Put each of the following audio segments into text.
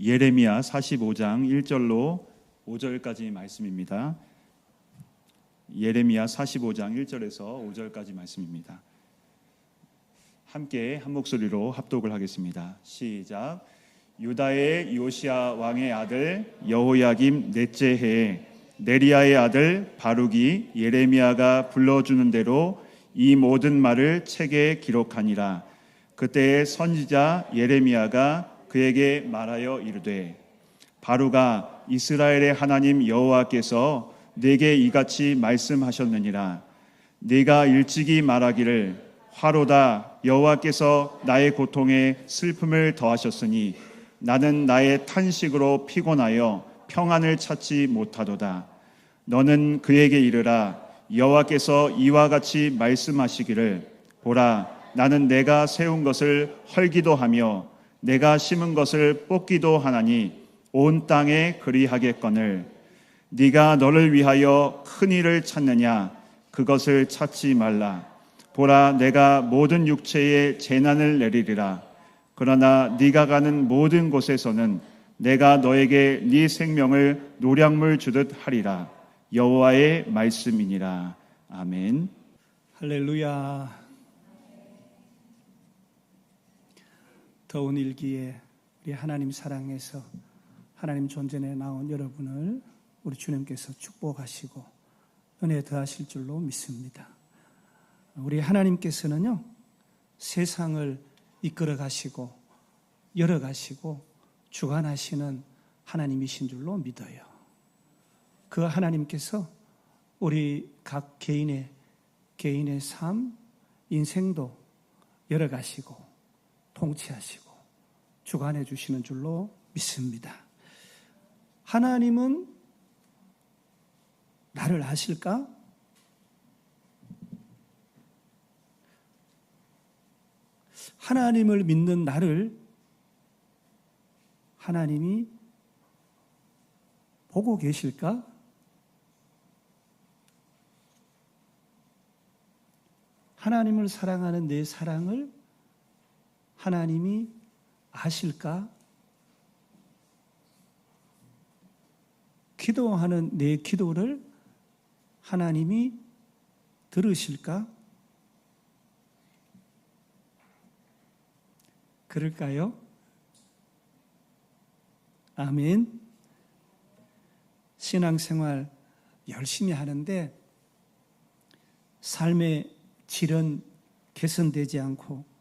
예레미야 45장 1절로 5절까지 말씀입니다. 예레미야 45장 1절에서 5절까지 말씀입니다. 함께 한 목소리로 합독을 하겠습니다. 시작. 유다의 요시야 왕의 아들 여호야김 넷째 해에 네리야의 아들 바룩이 예레미야가 불러주는 대로 이 모든 말을 책에 기록하니라. 그때의 선지자 예레미야가 그에게 말하여 이르되, 바룩아, 이스라엘의 하나님 여호와께서 내게 이같이 말씀하셨느니라. 네가 일찍이 말하기를 화로다, 여호와께서 나의 고통에 슬픔을 더하셨으니 나는 나의 탄식으로 피곤하여 평안을 찾지 못하도다. 너는 그에게 이르라. 여호와께서 이와 같이 말씀하시기를, 보라, 나는 내가 세운 것을 헐기도 하며 내가 심은 것을 뽑기도 하나니 온 땅에 그리하겠거늘 네가 너를 위하여 큰 일을 찾느냐? 그것을 찾지 말라. 보라, 내가 모든 육체에 재난을 내리리라. 그러나 네가 가는 모든 곳에서는 내가 너에게 네 생명을 노량물 주듯 하리라. 여호와의 말씀이니라. 아멘. 할렐루야. 더운 일기에 우리 하나님 사랑해서 하나님 존전에 나온 여러분을 우리 주님께서 축복하시고 은혜 더하실 줄로 믿습니다. 우리 하나님께서는요, 세상을 이끌어 가시고 열어 가시고 주관하시는 하나님이신 줄로 믿어요. 그 하나님께서 우리 각 개인의 삶, 인생도 열어 가시고 통치하시고 주관해 주시는 줄로 믿습니다. 하나님은 나를 아실까? 하나님을 믿는 나를 하나님이 보고 계실까? 하나님을 사랑하는 내 사랑을 하나님이 아실까? 기도하는 내 기도를 하나님이 들으실까? 그럴까요? 아멘. 신앙생활 열심히 하는데 삶의 질은 개선되지 않고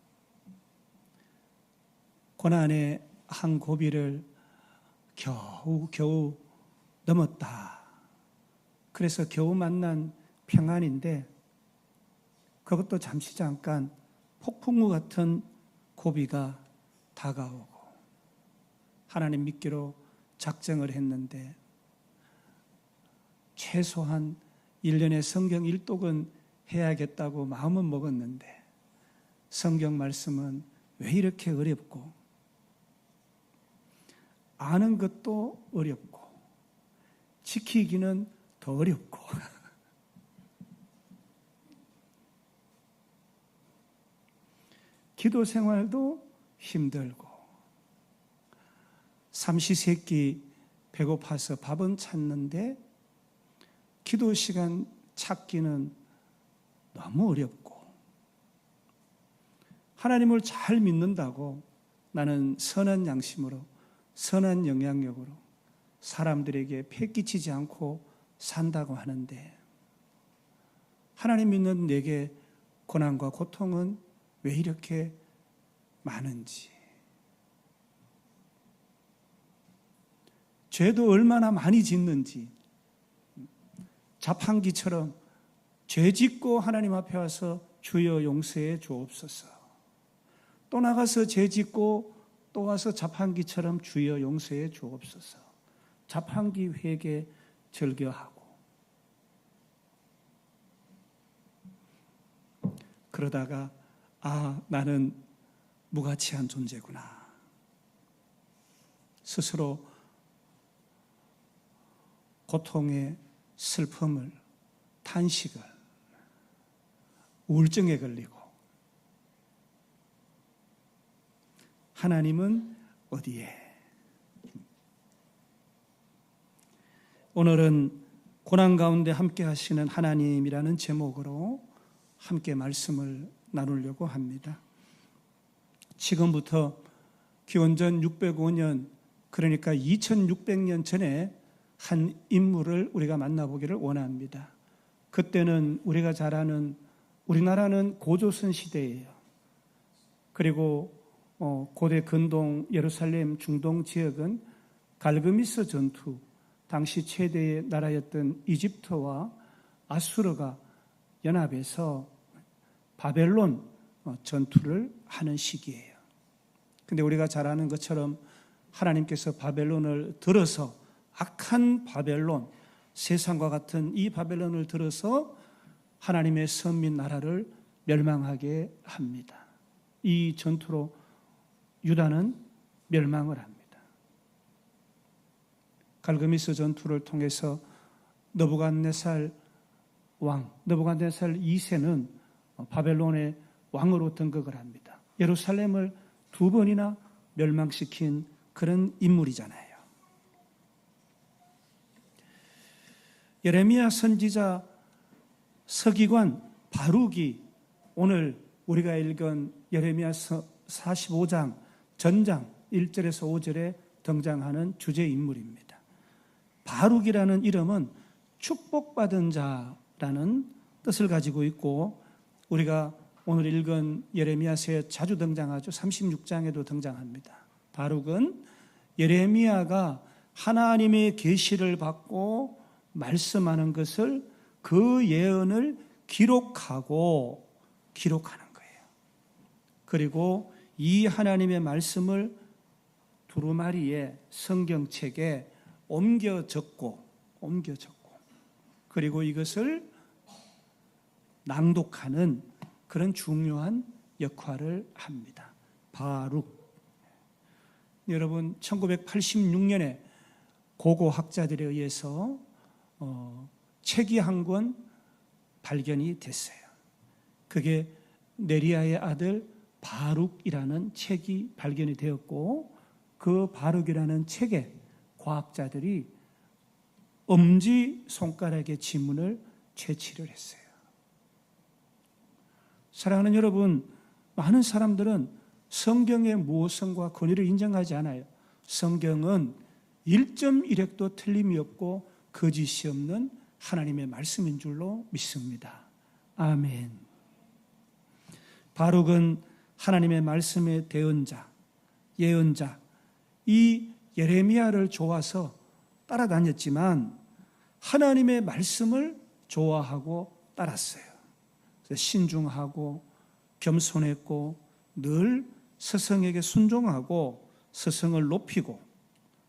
고난의 한 고비를 겨우 넘었다. 그래서 겨우 만난 평안인데 그것도 잠시 잠깐 폭풍우 같은 고비가 다가오고 하나님 믿기로 작정을 했는데 최소한 1년에 성경 1독은 해야겠다고 마음은 먹었는데 성경 말씀은 왜 이렇게 어렵고 아는 것도 어렵고 지키기는 더 어렵고 기도 생활도 힘들고 삼시세끼 배고파서 밥은 찾는데 기도 시간 찾기는 너무 어렵고 하나님을 잘 믿는다고 나는 선한 양심으로 선한 영향력으로 사람들에게 패끼치지 않고 산다고 하는데 하나님 믿는 내게 고난과 고통은 왜 이렇게 많은지, 죄도 얼마나 많이 짓는지, 자판기처럼 죄 짓고 하나님 앞에 와서 주여 용서해 주옵소서, 또 나가서 죄 짓고 또 와서 자판기처럼 주여 용서해 주옵소서, 자판기 회개 절겨하고 그러다가 나는 무가치한 존재구나. 스스로 고통의 슬픔을, 탄식을, 우울증에 걸리고 하나님은 어디에? 오늘은 고난 가운데 함께 하시는 하나님이라는 제목으로 함께 말씀을 나누려고 합니다. 지금부터 기원전 605년, 그러니까 2600년 전에 한 인물을 우리가 만나보기를 원합니다. 그때는 우리가 잘 아는, 우리나라는 고조선 시대예요. 그리고 고대 근동 예루살렘 중동 지역은 갈그미스 전투, 당시 최대의 나라였던 이집트와 아수르가 연합해서 바벨론 전투를 하는 시기예요. 근데 우리가 잘 아는 것처럼 하나님께서 바벨론을 들어서, 악한 바벨론, 세상과 같은 이 바벨론을 들어서 하나님의 선민 나라를 멸망하게 합니다. 이 전투로 유다는 멸망을 합니다. 갈그미스 전투를 통해서 느부갓네살 2세는 바벨론의 왕으로 등극을 합니다. 예루살렘을 2번이나 멸망시킨 그런 인물이잖아요. 예레미야 선지자 서기관 바룩이 오늘 우리가 읽은 예레미야서 45장 전장 1절에서 5절에 등장하는 주제 인물입니다. 바룩이라는 이름은 축복받은 자라는 뜻을 가지고 있고, 우리가 오늘 읽은 예레미야서에 자주 등장하죠. 36장에도 등장합니다. 바룩은 예레미야가 하나님의 계시를 받고 말씀하는 것을, 그 예언을 기록하는 거예요. 그리고 이 하나님의 말씀을 두루마리에 성경책에 옮겨 적고 그리고 이것을 낭독하는 그런 중요한 역할을 합니다. 바룩. 여러분, 1986년에 고고학자들에 의해서 책이 한 권 발견이 됐어요. 그게 네리아의 아들 바룩이라는 책이 발견이 되었고, 그 바룩이라는 책에 과학자들이 엄지손가락의 지문을 채취를 했어요. 사랑하는 여러분, 많은 사람들은 성경의 무엇성과 권위를 인정하지 않아요. 성경은 1.1획도 틀림이 없고 거짓이 없는 하나님의 말씀인 줄로 믿습니다. 아멘. 바룩은 하나님의 말씀의 대언자, 예언자, 이 예레미야를 좋아서 따라다녔지만 하나님의 말씀을 좋아하고 따랐어요. 그래서 신중하고 겸손했고 늘 스승에게 순종하고 스승을 높이고,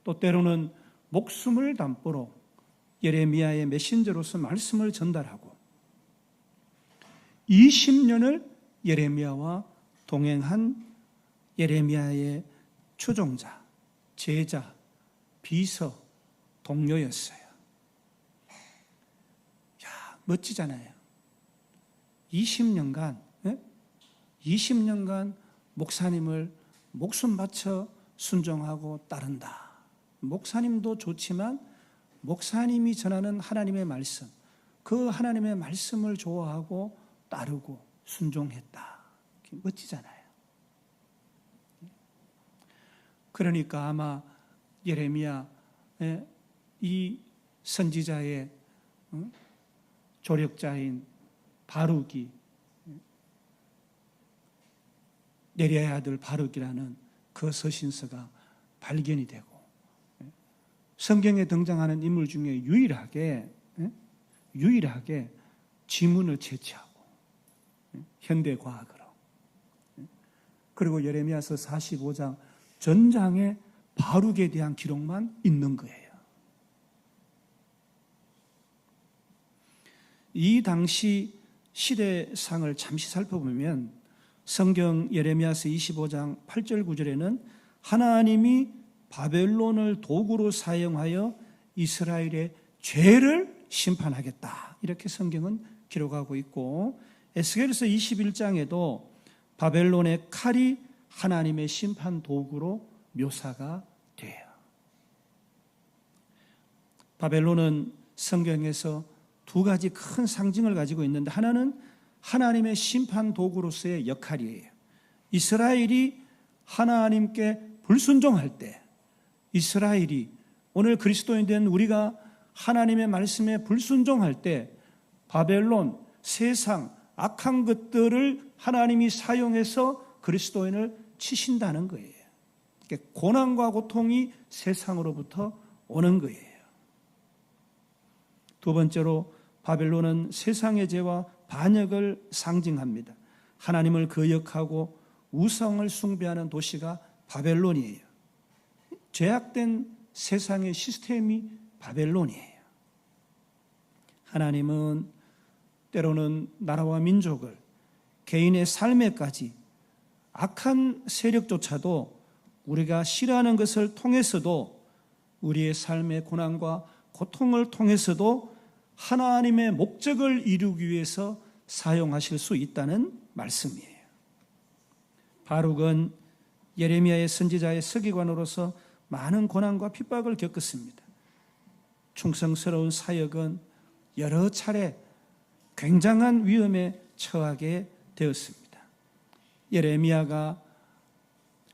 또 때로는 목숨을 담보로 예레미야의 메신저로서 말씀을 전달하고 20년을 예레미야와 동행한 예레미야의 추종자, 제자, 비서, 동료였어요. 멋지잖아요. 20년간 목사님을 목숨 바쳐 순종하고 따른다. 목사님도 좋지만 목사님이 전하는 하나님의 말씀, 그 하나님의 말씀을 좋아하고 따르고 순종했다. 멋지잖아요. 그러니까 아마 예레미야, 이 선지자의 조력자인 바룩이, 네리아의 아들 바룩이라는 그 서신서가 발견이 되고, 성경에 등장하는 인물 중에 유일하게 지문을 채취하고, 현대 과학으로, 그리고 예레미야서 45장 전장에 바룩에 대한 기록만 있는 거예요. 이 당시 시대상을 잠시 살펴보면 성경 예레미야서 25장 8절 9절에는 하나님이 바벨론을 도구로 사용하여 이스라엘의 죄를 심판하겠다, 이렇게 성경은 기록하고 있고, 에스겔서 21장에도 바벨론의 칼이 하나님의 심판 도구로 묘사가 돼요. 바벨론은 성경에서 두 가지 큰 상징을 가지고 있는데, 하나는 하나님의 심판 도구로서의 역할이에요. 이스라엘이 하나님께 불순종할 때, 이스라엘이, 오늘 그리스도인 된 우리가 하나님의 말씀에 불순종할 때 바벨론, 세상, 악한 것들을 하나님이 사용해서 그리스도인을 치신다는 거예요. 고난과 고통이 세상으로부터 오는 거예요. 두 번째로 바벨론은 세상의 죄와 반역을 상징합니다. 하나님을 거역하고 우상을 숭배하는 도시가 바벨론이에요. 죄악된 세상의 시스템이 바벨론이에요. 하나님은 때로는 나라와 민족을, 개인의 삶에까지 악한 세력조차도 우리가 싫어하는 것을 통해서도, 우리의 삶의 고난과 고통을 통해서도 하나님의 목적을 이루기 위해서 사용하실 수 있다는 말씀이에요. 바룩은 예레미야의 선지자의 서기관으로서 많은 고난과 핍박을 겪었습니다. 충성스러운 사역은 여러 차례 굉장한 위험에 처하게 되었습니다. 예레미야가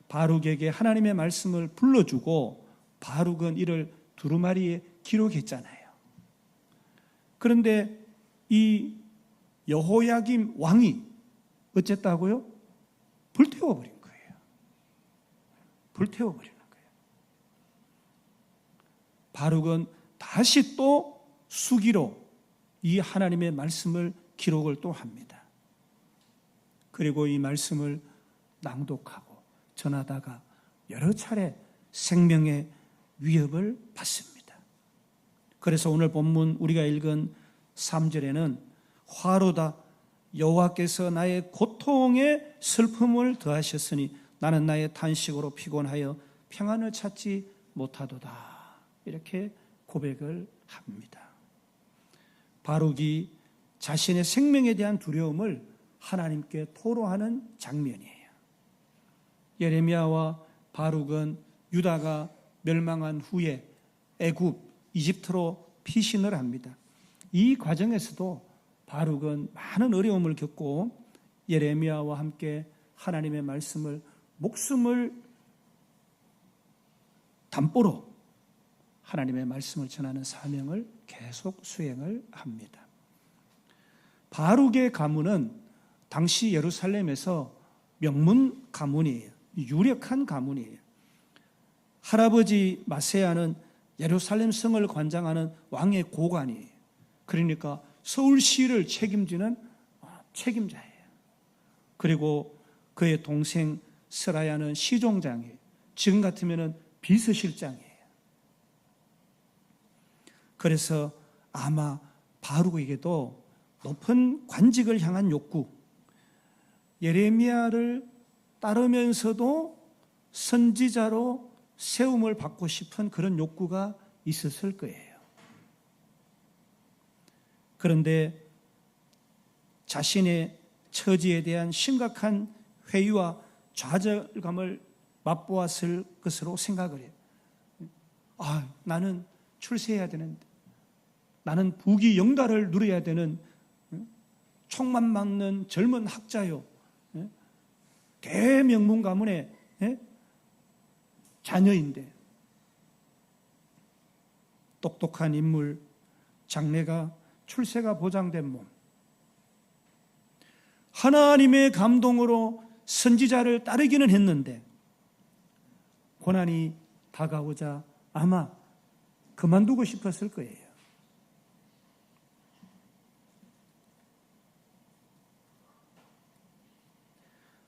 바룩에게 하나님의 말씀을 불러주고 바룩은 이를 두루마리에 기록했잖아요. 그런데 이 여호야김 왕이 어쨌다고요? 불태워버린 거예요. 불태워버리는 거예요. 바룩은 다시 또 수기로 이 하나님의 말씀을 기록을 또 합니다. 그리고 이 말씀을 낭독하고 전하다가 여러 차례 생명의 위협을 받습니다. 그래서 오늘 본문 우리가 읽은 3절에는 화로다, 여호와께서 나의 고통에 슬픔을 더하셨으니 나는 나의 탄식으로 피곤하여 평안을 찾지 못하도다, 이렇게 고백을 합니다. 바룩이 자신의 생명에 대한 두려움을 하나님께 토로하는 장면이에요. 예레미야와 바룩은 유다가 멸망한 후에 애굽, 이집트로 피신을 합니다. 이 과정에서도 바룩은 많은 어려움을 겪고 예레미야와 함께 하나님의 말씀을 목숨을 담보로 하나님의 말씀을 전하는 사명을 계속 수행을 합니다. 바룩의 가문은 당시 예루살렘에서 명문 가문이에요. 유력한 가문이에요. 할아버지 마세야는 예루살렘 성을 관장하는 왕의 고관이에요. 그러니까 서울시를 책임지는 책임자예요. 그리고 그의 동생 스라야는 시종장이에요. 지금 같으면 비서실장이에요. 그래서 아마 바룩에게도 높은 관직을 향한 욕구, 예레미야를 따르면서도 선지자로 세움을 받고 싶은 그런 욕구가 있었을 거예요. 그런데 자신의 처지에 대한 심각한 회의와 좌절감을 맛보았을 것으로 생각을 해요. 나는 출세해야 되는데, 나는 부귀 영달을 누려야 되는 총만 막는 젊은 학자요, 대명문 가문의 자녀인데, 똑똑한 인물, 장래가, 출세가 보장된 몸, 하나님의 감동으로 선지자를 따르기는 했는데 고난이 다가오자 아마 그만두고 싶었을 거예요.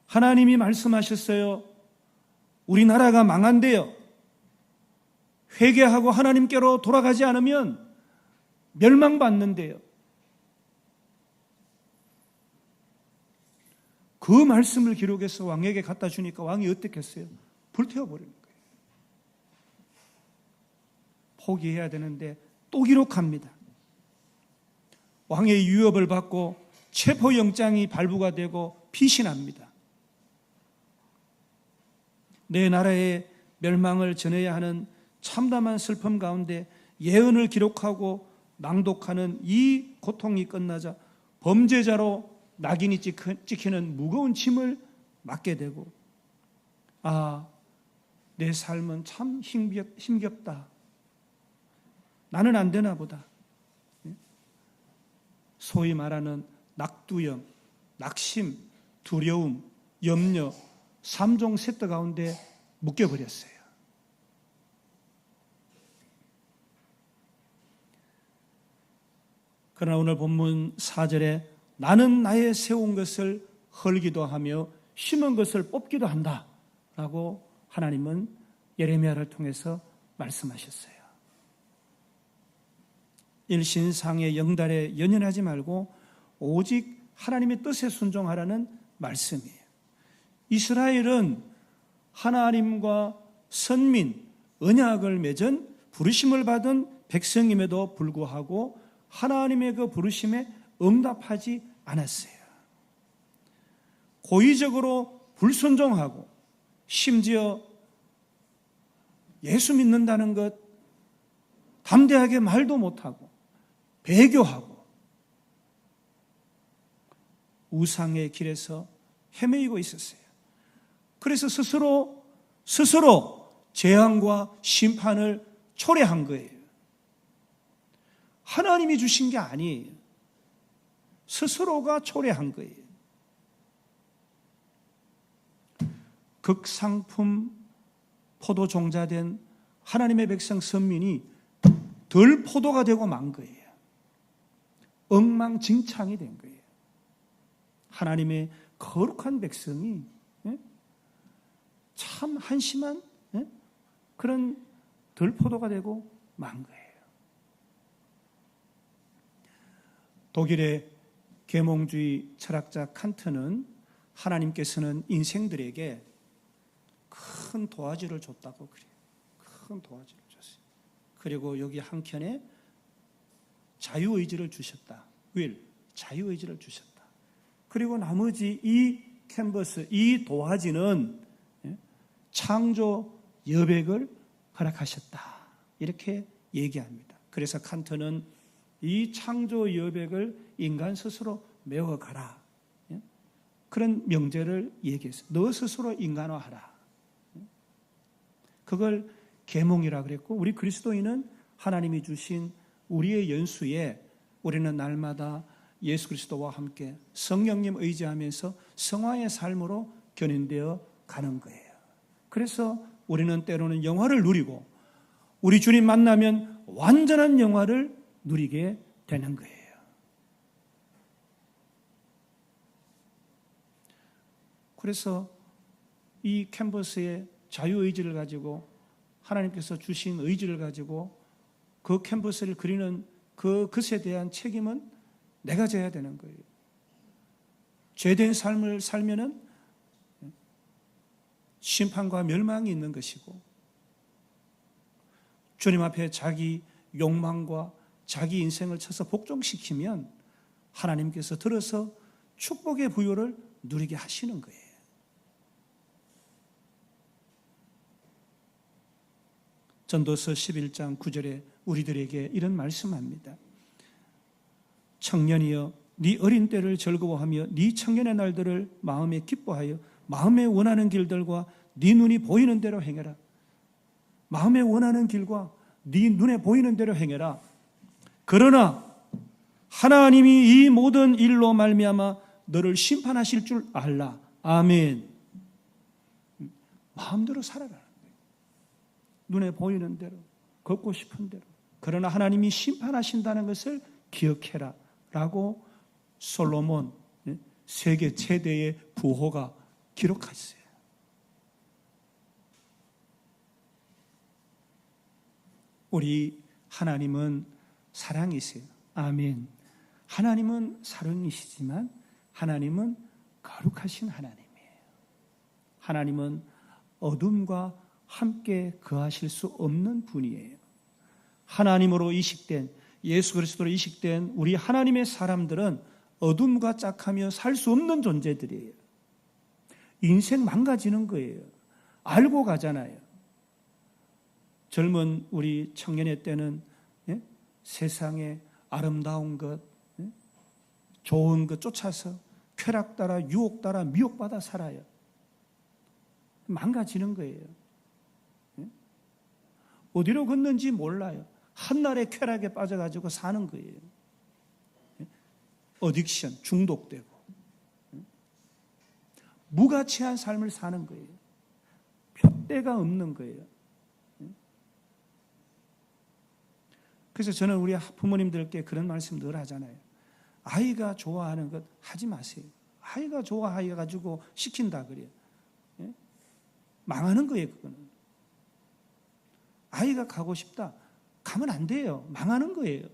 하나님이 말씀하셨어요. 우리나라가 망한대요. 회개하고 하나님께로 돌아가지 않으면 멸망받는데요. 그 말씀을 기록해서 왕에게 갖다 주니까 왕이 어떻겠어요? 불태워버리는 거예요. 포기해야 되는데 또 기록합니다. 왕의 유업을 받고 체포영장이 발부가 되고 피신합니다. 내 나라의 멸망을 전해야 하는 참담한 슬픔 가운데 예언을 기록하고 낭독하는 이 고통이 끝나자 범죄자로 낙인이 찍히는 무거운 짐을 맡게 되고, 아, 내 삶은 참 힘겹다. 나는 안 되나 보다. 소위 말하는 낙두염, 낙심, 두려움, 염려, 3종 세트 가운데 묶여버렸어요. 그러나 오늘 본문 4절에 나는 나의 세운 것을 헐기도 하며 심은 것을 뽑기도 한다 라고 하나님은 예레미야를 통해서 말씀하셨어요. 일신상의 영달에 연연하지 말고 오직 하나님의 뜻에 순종하라는 말씀이에요. 이스라엘은 하나님과 선민, 언약을 맺은 부르심을 받은 백성임에도 불구하고 하나님의 그 부르심에 응답하지 않았어요. 고의적으로 불순종하고 심지어 예수 믿는다는 것 담대하게 말도 못하고 배교하고 우상의 길에서 헤매이고 있었어요. 그래서 스스로 재앙과 심판을 초래한 거예요. 하나님이 주신 게 아니에요. 스스로가 초래한 거예요. 극상품 포도 종자된 하나님의 백성 선민이 덜 포도가 되고 만 거예요. 엉망진창이 된 거예요. 하나님의 거룩한 백성이 참 한심한 그런 덜 포도가 되고 만 거예요. 독일의 계몽주의 철학자 칸트는 하나님께서는 인생들에게 큰 도화지를 줬다고 그래요. 큰 도화지를 줬어요. 그리고 여기 한 켠에 자유의지를 주셨다. 자유의지를 주셨다. 그리고 나머지 이 캔버스, 이 도화지는 창조 여백을 허락하셨다. 이렇게 얘기합니다. 그래서 칸트는 이 창조 여백을 인간 스스로 메워가라. 그런 명제를 얘기했어요. 너 스스로 인간화하라. 그걸 계몽이라 그랬고, 우리 그리스도인은 하나님이 주신 우리의 연수에 우리는 날마다 예수 그리스도와 함께 성령님 의지하면서 성화의 삶으로 견인되어 가는 거예요. 그래서 우리는 때로는 영화를 누리고 우리 주님 만나면 완전한 영화를 누리게 되는 거예요. 그래서 이 캔버스에 자유의지를 가지고 하나님께서 주신 의지를 가지고 그 캔버스를 그리는 그것에 대한 책임은 내가 져야 되는 거예요. 죄된 삶을 살면은 심판과 멸망이 있는 것이고, 주님 앞에 자기 욕망과 자기 인생을 쳐서 복종시키면 하나님께서 들어서 축복의 부요를 누리게 하시는 거예요. 전도서 11장 9절에 우리들에게 이런 말씀합니다. 청년이여 네 어린 때를 즐거워하며 네 청년의 날들을 마음에 기뻐하여 마음에 원하는 길들과 네 눈이 보이는 대로 행해라. 마음에 원하는 길과 네 눈에 보이는 대로 행해라. 그러나 하나님이 이 모든 일로 말미암아 너를 심판하실 줄 알라. 아멘. 마음대로 살아라. 눈에 보이는 대로, 걷고 싶은 대로. 그러나 하나님이 심판하신다는 것을 기억해라 라고 솔로몬, 세계 최대의 부호가 기록했어요. 우리 하나님은 사랑이세요. 아멘. 하나님은 사랑이시지만 하나님은 거룩하신 하나님이에요. 하나님은 어둠과 함께 거하실 수 없는 분이에요. 하나님으로 이식된, 예수 그리스도로 이식된 우리 하나님의 사람들은 어둠과 짝하며 살 수 없는 존재들이에요. 인생 망가지는 거예요. 알고 가잖아요. 젊은 우리 청년의 때는 세상에 아름다운 것, 좋은 것 쫓아서 쾌락 따라 유혹 따라 미혹받아 살아요. 망가지는 거예요. 어디로 걷는지 몰라요. 한날의 쾌락에 빠져가지고 사는 거예요. 어딕션, 중독되고 무가치한 삶을 사는 거예요. 푯대가 없는 거예요. 그래서 저는 우리 부모님들께 그런 말씀 늘 하잖아요. 아이가 좋아하는 것 하지 마세요. 아이가 좋아해가지고 시킨다 그래요. 망하는 거예요, 그거는. 아이가 가고 싶다. 가면 안 돼요. 망하는 거예요.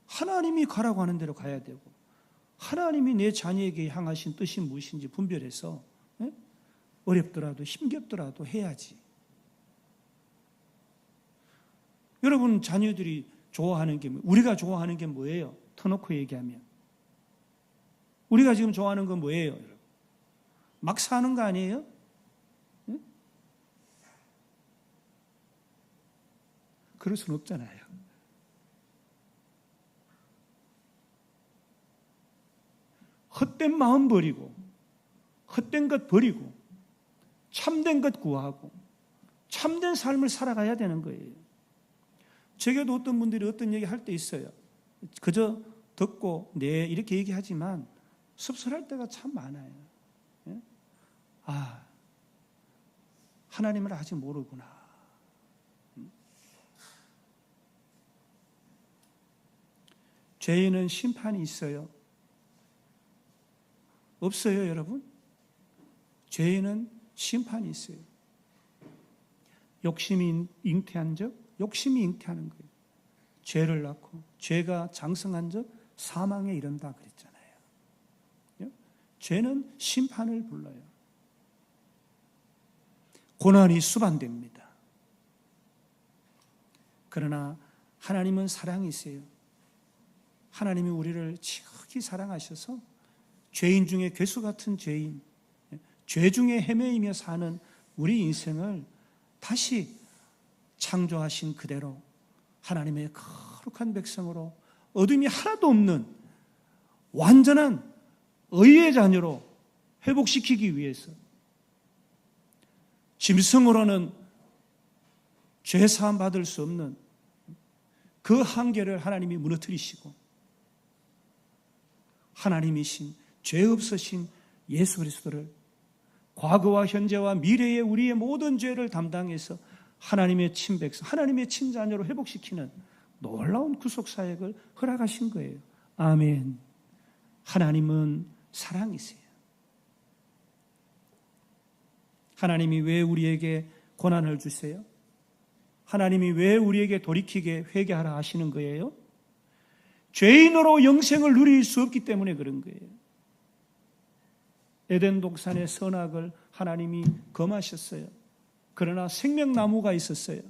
하나님이 가라고 하는 대로 가야 되고, 하나님이 내 자녀에게 향하신 뜻이 무엇인지 분별해서 어렵더라도 힘겹더라도 해야지. 여러분 자녀들이 좋아하는 게 우리가 좋아하는 게 뭐예요? 터놓고 얘기하면 우리가 지금 좋아하는 건 뭐예요? 여러분? 막 사는 거 아니에요? 응? 그럴 수는 없잖아요. 헛된 마음 버리고 헛된 것 버리고 참된 것 구하고 참된 삶을 살아가야 되는 거예요. 제게도 어떤 분들이 어떤 얘기 할 때 있어요. 그저 듣고 네 이렇게 얘기하지만 씁쓸할 때가 참 많아요. 아, 하나님을 아직 모르구나. 죄인은 심판이 있어요? 없어요, 여러분? 죄인은 심판이 있어요. 욕심이 잉태한 적, 욕심이 잉태하는 거예요. 죄를 낳고 죄가 장성한 적 사망에 이른다 그랬잖아요. 죄는 심판을 불러요. 고난이 수반됩니다. 그러나 하나님은 사랑이세요. 하나님이 우리를 지극히 사랑하셔서 죄인 중에 괴수 같은 죄인, 죄 중에 헤매이며 사는 우리 인생을 다시 창조하신 그대로 하나님의 거룩한 백성으로 어둠이 하나도 없는 완전한 의의 자녀로 회복시키기 위해서 짐승으로는 죄사함 받을 수 없는 그 한계를 하나님이 무너뜨리시고 하나님이신 죄 없으신 예수 그리스도를 과거와 현재와 미래의 우리의 모든 죄를 담당해서 하나님의 친백성, 하나님의 친자녀로 회복시키는 놀라운 구속사역을 허락하신 거예요. 아멘. 하나님은 사랑이세요. 하나님이 왜 우리에게 고난을 주세요? 하나님이 왜 우리에게 돌이키게 회개하라 하시는 거예요? 죄인으로 영생을 누릴 수 없기 때문에 그런 거예요. 에덴 동산의 선악을 하나님이 금하셨어요. 그러나 생명나무가 있었어요.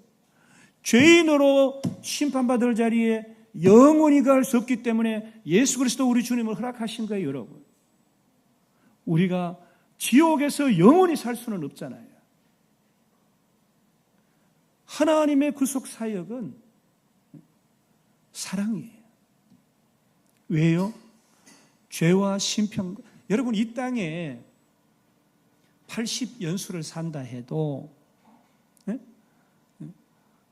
죄인으로 심판받을 자리에 영원히 갈 수 없기 때문에 예수 그리스도 우리 주님을 허락하신 거예요, 여러분. 우리가 지옥에서 영원히 살 수는 없잖아요. 하나님의 구속 사역은 사랑이에요. 왜요? 죄와 심판. 여러분 이 땅에 80연수를 산다 해도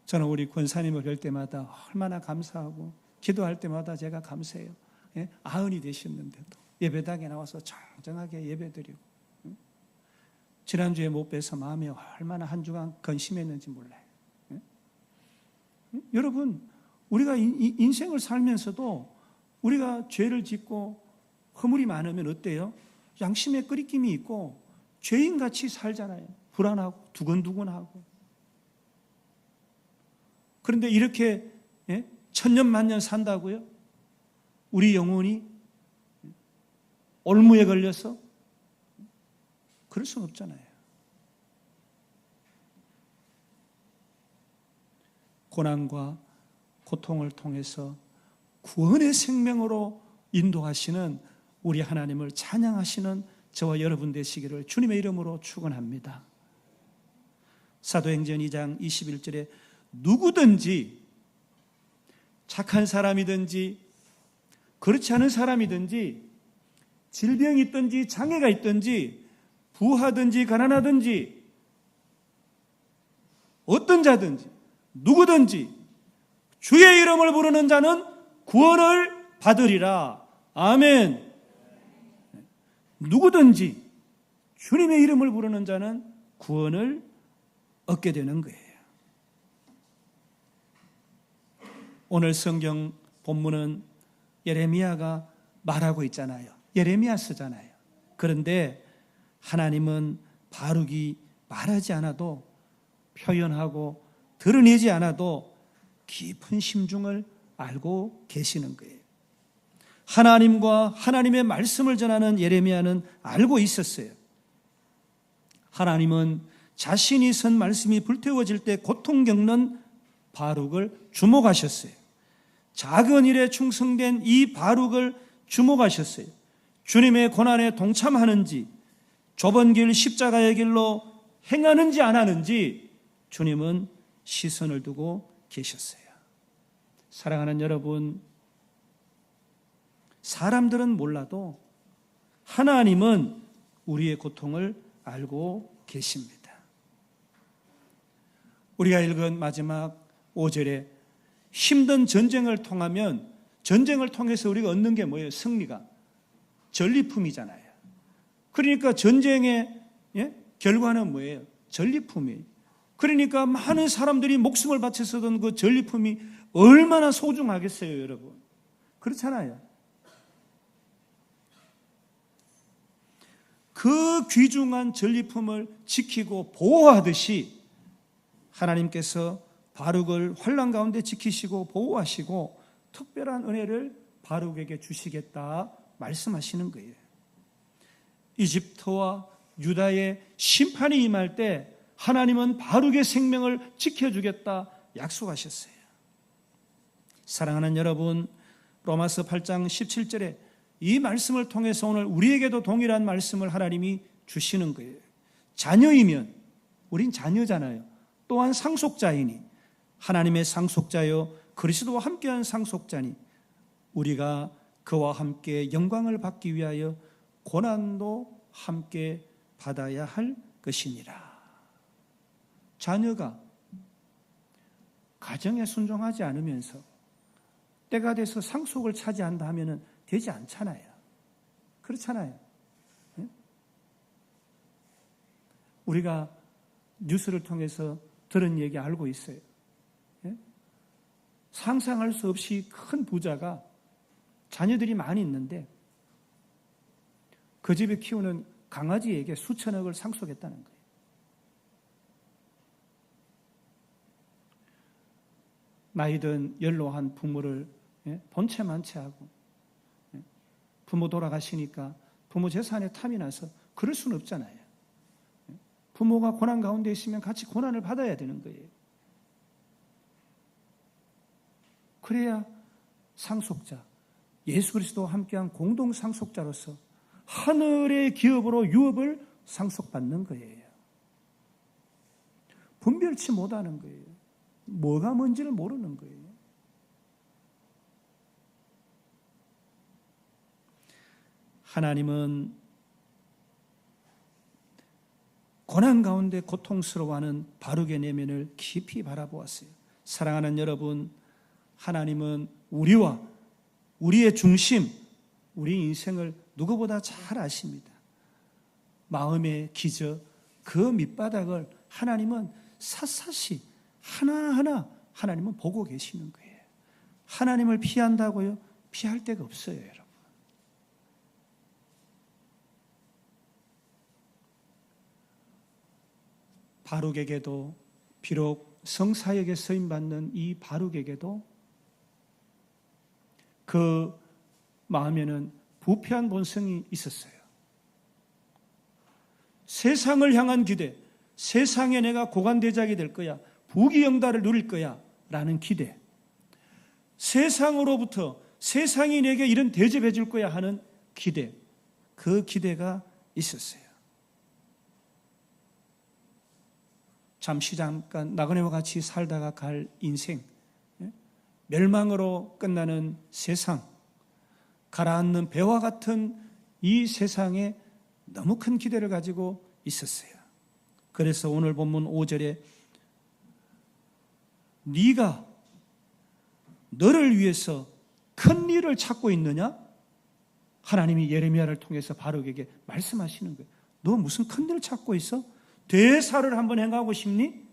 저는 우리 권사님을 뵐 때마다 얼마나 감사하고 기도할 때마다 제가 감사해요. 90이 되셨는데도 예배당에 나와서 정정하게 예배드리고 지난주에 못 뵈서 마음이 얼마나 한 주간 근심했는지 몰라요. 여러분 우리가 인생을 살면서도 우리가 죄를 짓고 허물이 많으면 어때요? 양심에 끄리낌이 있고 죄인같이 살잖아요. 불안하고 두근두근하고. 그런데 이렇게 천년만년 산다고요? 우리 영혼이 올무에 걸려서? 그럴 수는 없잖아요. 고난과 고통을 통해서 구원의 생명으로 인도하시는 우리 하나님을 찬양하시는 저와 여러분 되시기를 주님의 이름으로 축원합니다. 사도행전 2장 21절에 누구든지 착한 사람이든지 그렇지 않은 사람이든지 질병이 있든지 장애가 있든지 부하든지 가난하든지 어떤 자든지 누구든지 주의 이름을 부르는 자는 구원을 받으리라. 아멘. 누구든지 주님의 이름을 부르는 자는 구원을 얻게 되는 거예요. 오늘 성경 본문은 예레미야가 말하고 있잖아요. 예레미야 쓰잖아요. 그런데 하나님은 바룩이 말하지 않아도 표현하고 드러내지 않아도 깊은 심중을 알고 계시는 거예요. 하나님과 하나님의 말씀을 전하는 예레미야는 알고 있었어요. 하나님은 자신이 선 말씀이 불태워질 때 고통 겪는 바룩을 주목하셨어요. 작은 일에 충성된 이 바룩을 주목하셨어요. 주님의 고난에 동참하는지 좁은 길 십자가의 길로 행하는지 안 하는지 주님은 시선을 두고 계셨어요. 사랑하는 여러분, 사람들은 몰라도 하나님은 우리의 고통을 알고 계십니다. 우리가 읽은 마지막 5절에 힘든 전쟁을 통하면 전쟁을 통해서 우리가 얻는 게 뭐예요? 승리가. 전리품이잖아요. 그러니까 전쟁의 결과는 뭐예요? 전리품이에요. 그러니까 많은 사람들이 목숨을 바쳐서 얻은 그 전리품이 얼마나 소중하겠어요, 여러분. 그렇잖아요. 그 귀중한 전리품을 지키고 보호하듯이 하나님께서 바룩을 환난 가운데 지키시고 보호하시고 특별한 은혜를 바룩에게 주시겠다 말씀하시는 거예요. 이집트와 유다의 심판이 임할 때 하나님은 바룩의 생명을 지켜주겠다 약속하셨어요. 사랑하는 여러분, 로마서 8장 17절에 이 말씀을 통해서 오늘 우리에게도 동일한 말씀을 하나님이 주시는 거예요. 자녀이면, 우린 자녀잖아요. 또한 상속자이니, 하나님의 상속자요 그리스도와 함께한 상속자니 우리가 그와 함께 영광을 받기 위하여 고난도 함께 받아야 할 것이니라. 자녀가 가정에 순종하지 않으면서 때가 돼서 상속을 차지한다 하면 되지 않잖아요. 그렇잖아요. 우리가 뉴스를 통해서 들은 얘기 알고 있어요. 상상할 수 없이 큰 부자가 자녀들이 많이 있는데 그 집에 키우는 강아지에게 수천억을 상속했다는 거예요. 나이든 연로한 부모를 본체 만체하고 부모 돌아가시니까 부모 재산에 탐이 나서 그럴 수는 없잖아요. 부모가 고난 가운데 있으면 같이 고난을 받아야 되는 거예요. 그래야 상속자, 예수 그리스도와 함께한 공동 상속자로서 하늘의 기업으로 유업을 상속받는 거예요. 분별치 못하는 거예요. 뭐가 뭔지를 모르는 거예요. 하나님은 고난 가운데 고통스러워하는 바룩의 내면을 깊이 바라보았어요. 사랑하는 여러분, 하나님은 우리와 우리의 중심, 우리 인생을 누구보다 잘 아십니다. 마음의 기저, 그 밑바닥을 하나님은 샅샅이 하나하나 하나님은 보고 계시는 거예요. 하나님을 피한다고요? 피할 데가 없어요, 여러분. 바룩에게도 비록 성사역에 쓰임받는 이 바룩에게도 그 마음에는 부패한 본성이 있었어요. 세상을 향한 기대, 세상에 내가 고관대작이 될 거야, 부귀영달을 누릴 거야 라는 기대, 세상으로부터 세상이 내게 이런 대접해 줄 거야 하는 기대, 그 기대가 있었어요. 잠시 잠깐 나그네와 같이 살다가 갈 인생, 멸망으로 끝나는 세상, 가라앉는 배와 같은 이 세상에 너무 큰 기대를 가지고 있었어요. 그래서 오늘 본문 5절에 네가 너를 위해서 큰 일을 찾고 있느냐? 하나님이 예레미야를 통해서 바룩에게 말씀하시는 거예요. 너 무슨 큰 일을 찾고 있어? 대사를 한번 행하고 싶니?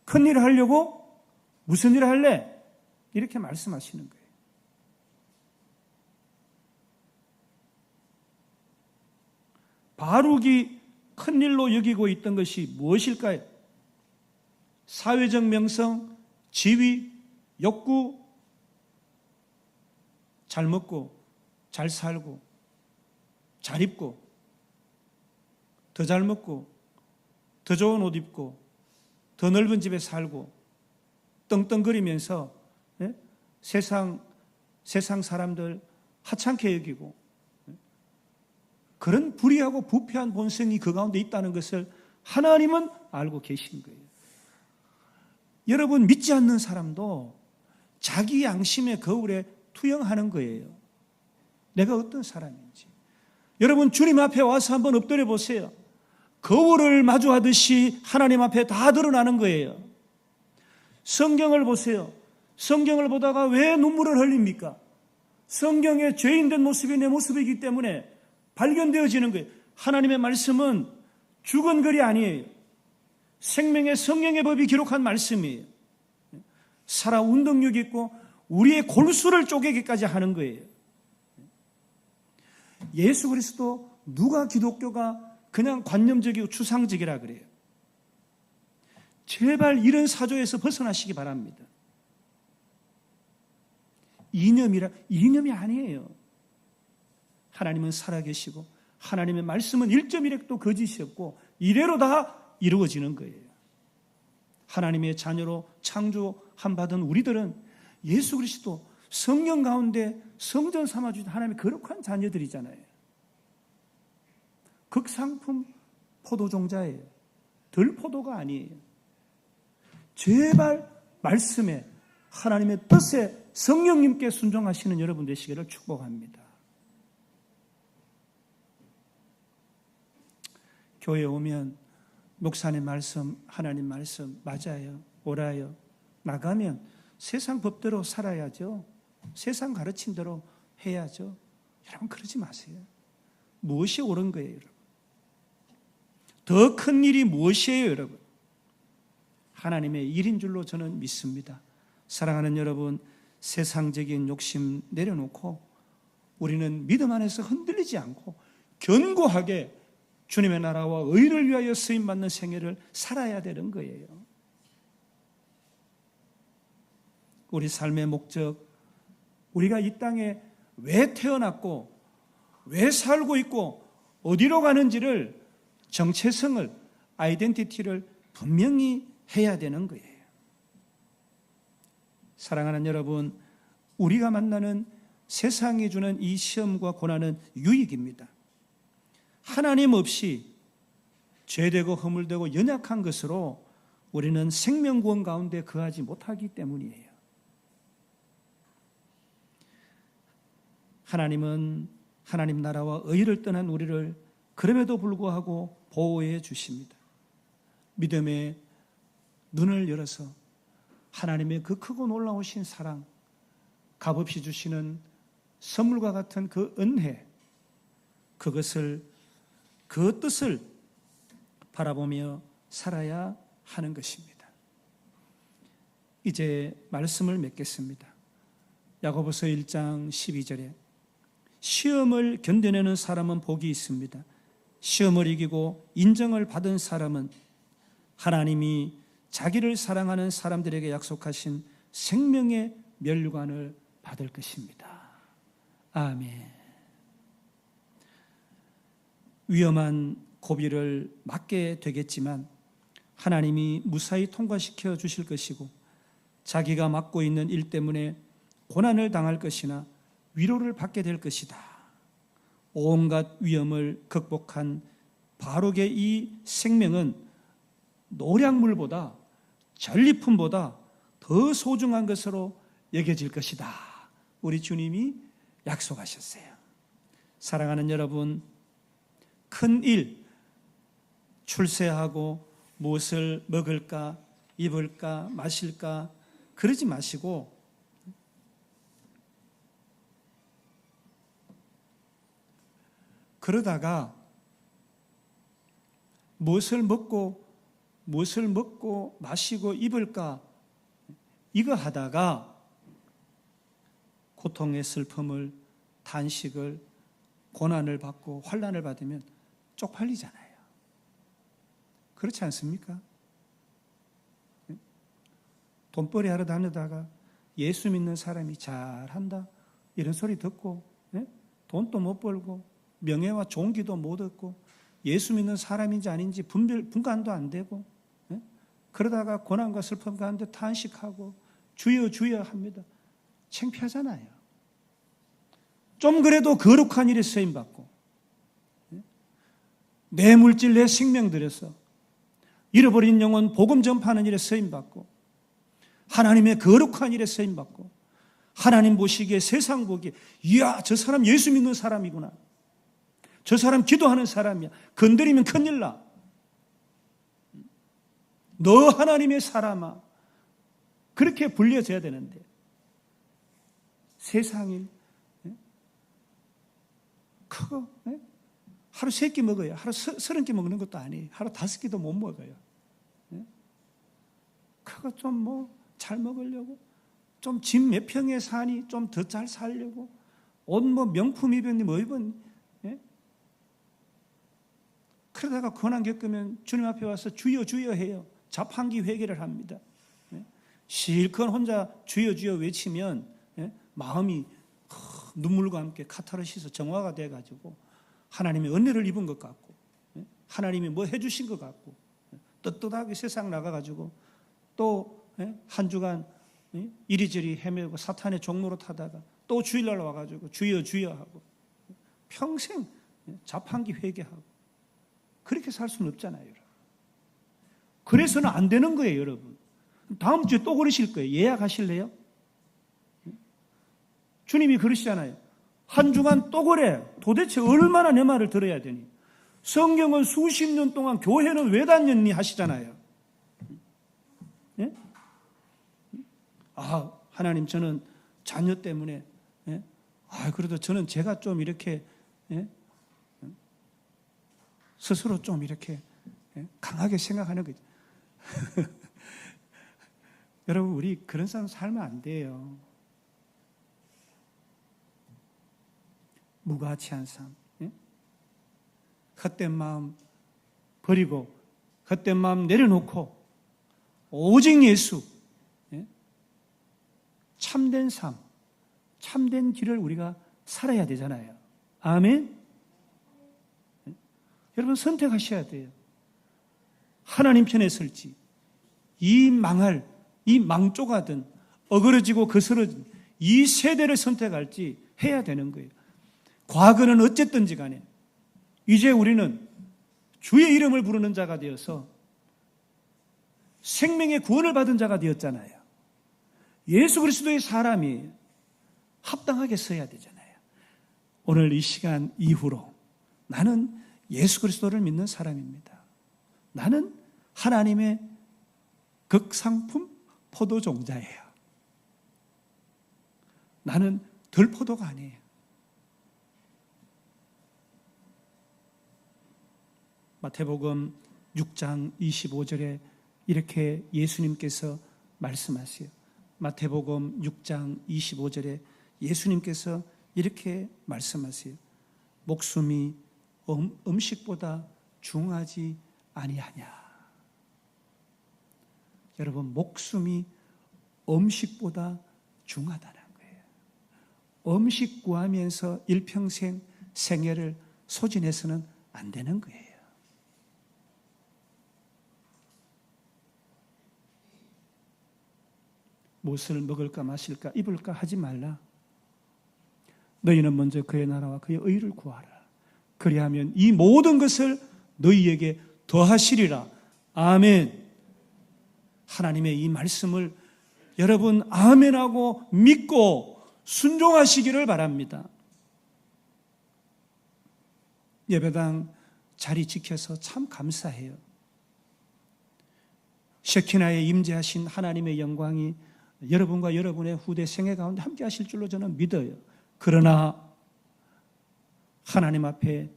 큰 일을 하려고? 무슨 일을 할래? 이렇게 말씀하시는 거예요. 바룩이 큰 일로 여기고 있던 것이 무엇일까요? 사회적 명성, 지위, 욕구, 잘 먹고, 잘 살고, 잘 입고, 더 잘 먹고, 더 좋은 옷 입고, 더 넓은 집에 살고, 떵떵거리면서 세상 사람들 하찮게 여기고, 그런 불의하고 부패한 본성이 그 가운데 있다는 것을 하나님은 알고 계신 거예요. 여러분, 믿지 않는 사람도 자기 양심의 거울에 투영하는 거예요. 내가 어떤 사람인지. 여러분, 주님 앞에 와서 한번 엎드려 보세요. 거울을 마주하듯이 하나님 앞에 다 드러나는 거예요. 성경을 보세요. 성경을 보다가 왜 눈물을 흘립니까? 성경의 죄인된 모습이 내 모습이기 때문에 발견되어지는 거예요. 하나님의 말씀은 죽은 글이 아니에요. 생명의 성령의 법이 기록한 말씀이에요. 살아 운동력 있고 우리의 골수를 쪼개기까지 하는 거예요. 예수 그리스도, 누가 기독교가 그냥 관념적이고 추상적이라 그래요. 제발 이런 사조에서 벗어나시기 바랍니다. 이념이 아니에요. 하나님은 살아계시고 하나님의 말씀은 1.1핵도 거짓이 없고 이래로 다 이루어지는 거예요. 하나님의 자녀로 창조함 받은 우리들은 예수 그리스도 성령 가운데 성전 삼아주신 하나님의 거룩한 자녀들이잖아요. 극상품 포도종자예요. 덜 포도가 아니에요. 제발 말씀에, 하나님의 뜻에 성령님께 순종하시는 여러분 되시기를 축복합니다. 교회에 오면 목사님 말씀, 하나님 말씀 맞아요, 옳아요. 나가면 세상 법대로 살아야죠. 세상 가르친 대로 해야죠. 여러분, 그러지 마세요. 무엇이 옳은 거예요, 여러분? 더 큰 일이 무엇이에요, 여러분? 하나님의 일인 줄로 저는 믿습니다. 사랑하는 여러분, 세상적인 욕심 내려놓고 우리는 믿음 안에서 흔들리지 않고 견고하게 주님의 나라와 의를 위하여 쓰임받는 생애를 살아야 되는 거예요. 우리 삶의 목적, 우리가 이 땅에 왜 태어났고 왜 살고 있고 어디로 가는지를, 정체성을, 아이덴티티를 분명히 해야 되는 거예요. 사랑하는 여러분, 우리가 만나는 세상이 주는 이 시험과 고난은 유익입니다. 하나님 없이 죄되고 허물되고 연약한 것으로 우리는 생명구원 가운데 거하지 못하기 때문이에요. 하나님은 하나님 나라와 의를 떠난 우리를 그럼에도 불구하고 보호해 주십니다. 믿음의 눈을 열어서 하나님의 그 크고 놀라우신 사랑, 값없이 주시는 선물과 같은 그 은혜, 그것을, 그 뜻을 바라보며 살아야 하는 것입니다. 이제 말씀을 맺겠습니다. 야고보서 1장 12절에 시험을 견뎌내는 사람은 복이 있습니다. 시험을 이기고 인정을 받은 사람은 하나님이 자기를 사랑하는 사람들에게 약속하신 생명의 멸류관을 받을 것입니다. 아멘. 위험한 고비를 맞게 되겠지만 하나님이 무사히 통과시켜 주실 것이고, 자기가 맡고 있는 일 때문에 고난을 당할 것이나 위로를 받게 될 것이다. 온갖 위험을 극복한 바룩의 이 생명은 노량물보다, 전리품보다 더 소중한 것으로 여겨질 것이다. 우리 주님이 약속하셨어요. 사랑하는 여러분, 큰 일, 출세하고 무엇을 먹을까, 입을까, 마실까 그러지 마시고 그러다가 무엇을 먹고 마시고 입을까 이거 하다가 고통의 슬픔을, 탄식을, 고난을 받고 환난을 받으면 쪽팔리잖아요. 그렇지 않습니까? 돈벌이 하러 다니다가 예수 믿는 사람이 잘한다 이런 소리 듣고 돈도 못 벌고 명예와 존귀도 못 얻고 예수 믿는 사람인지 아닌지 분간도 안 되고 그러다가 고난과 슬픔 가운데 탄식하고 주여 주여 합니다. 창피하잖아요. 좀 그래도 거룩한 일에 쓰임받고 내 물질 내 생명 들여서 잃어버린 영혼 복음 전파하는 일에 쓰임받고 하나님의 거룩한 일에 쓰임받고 하나님 보시기에 세상 보기에 이야 저 사람 예수 믿는 사람이구나. 저 사람 기도하는 사람이야. 건드리면 큰일 나. 너 하나님의 사람아. 그렇게 불려져야 되는데 세상일 크고 하루 3끼 먹어요. 하루 30끼 먹는 것도 아니에요. 하루 5끼도 못 먹어요. 그거 좀 뭐 잘 먹으려고 좀 집 몇 평에 사니 좀 더 잘 살려고 옷 뭐 명품 입었니 뭐 입었니 그러다가 고난 겪으면 주님 앞에 와서 주여 주여 해요. 자판기 회개를 합니다. 실컷 혼자 주여 주여 외치면 마음이 눈물과 함께 카타르시스 정화가 돼가지고 하나님의 은혜를 입은 것 같고 하나님이 뭐 해주신 것 같고 떳떳하게 세상 나가가지고 또 한 주간 이리저리 헤매고 사탄의 종로로 타다가 또 주일날 와가지고 주여 주여 하고 평생 자판기 회개하고 그렇게 살 수는 없잖아요, 여러분. 그래서는 안 되는 거예요, 여러분. 다음 주에 또 그러실 거예요. 예약하실래요? 주님이 그러시잖아요. 한 주간 또 그래. 도대체 얼마나 내 말을 들어야 되니? 성경은 수십 년 동안 교회는 왜 다녔니 하시잖아요. 예? 아, 하나님 저는 자녀 때문에 그래도 저는 제가 좀 이렇게 스스로 좀 이렇게 강하게 생각하는 거죠. 여러분 우리 그런 삶 살면 안 돼요. 무가치한 삶, 헛된 마음 버리고 헛된 마음 내려놓고 오직 예수, 참된 삶, 참된 길을 우리가 살아야 되잖아요. 아멘. 여러분 선택하셔야 돼요. 하나님 편에 설지 이 망할 이 망조가든 어그러지고 거스러진 이 세대를 선택할지 해야 되는 거예요. 과거는 어쨌든지 간에 이제 우리는 주의 이름을 부르는 자가 되어서 생명의 구원을 받은 자가 되었잖아요. 예수 그리스도의 사람이 합당하게 서야 되잖아요. 오늘 이 시간 이후로 나는 예수 그리스도를 믿는 사람입니다. 나는 하나님의 극상품 포도종자예요. 나는 덜 포도가 아니에요. 마태복음 6장 25절에 이렇게 예수님께서 말씀하세요. 마태복음 6장 25절에 예수님께서 이렇게 말씀하세요. 목숨이 음식보다 중하지 아니하냐. 여러분 목숨이 음식보다 중하다는 거예요. 음식 구하면서 일평생 생애를 소진해서는 안 되는 거예요. 무엇을 먹을까 마실까 입을까 하지 말라. 너희는 먼저 그의 나라와 그의 의를 구하라. 그리하면 이 모든 것을 너희에게 더하시리라. 아멘. 하나님의 이 말씀을 여러분 아멘하고 믿고 순종하시기를 바랍니다. 예배당 자리 지켜서 참 감사해요. 셰키나에 임재하신 하나님의 영광이 여러분과 여러분의 후대 생애 가운데 함께 하실 줄로 저는 믿어요. 그러나 하나님 앞에,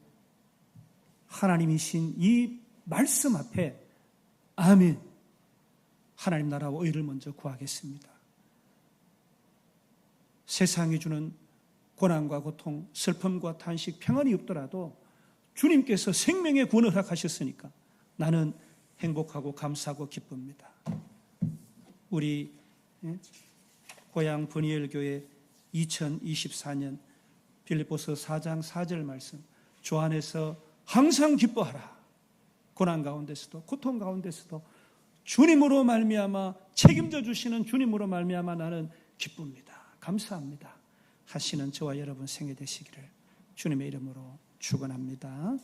하나님이신 이 말씀 앞에 아멘, 하나님 나라와 의를 먼저 구하겠습니다. 세상이 주는 고난과 고통, 슬픔과 탄식, 평안이 없더라도 주님께서 생명의 구원을 허락하셨으니까 나는 행복하고 감사하고 기쁩니다. 우리 고향 버니엘 교회 2024년 빌립보서 4장 4절 말씀, 주 안에서 항상 기뻐하라. 고난 가운데서도 고통 가운데서도 주님으로 말미암아 책임져 주시는 주님으로 말미암아 나는 기쁩니다. 감사합니다. 하시는 저와 여러분 생애 되시기를 주님의 이름으로 축원합니다.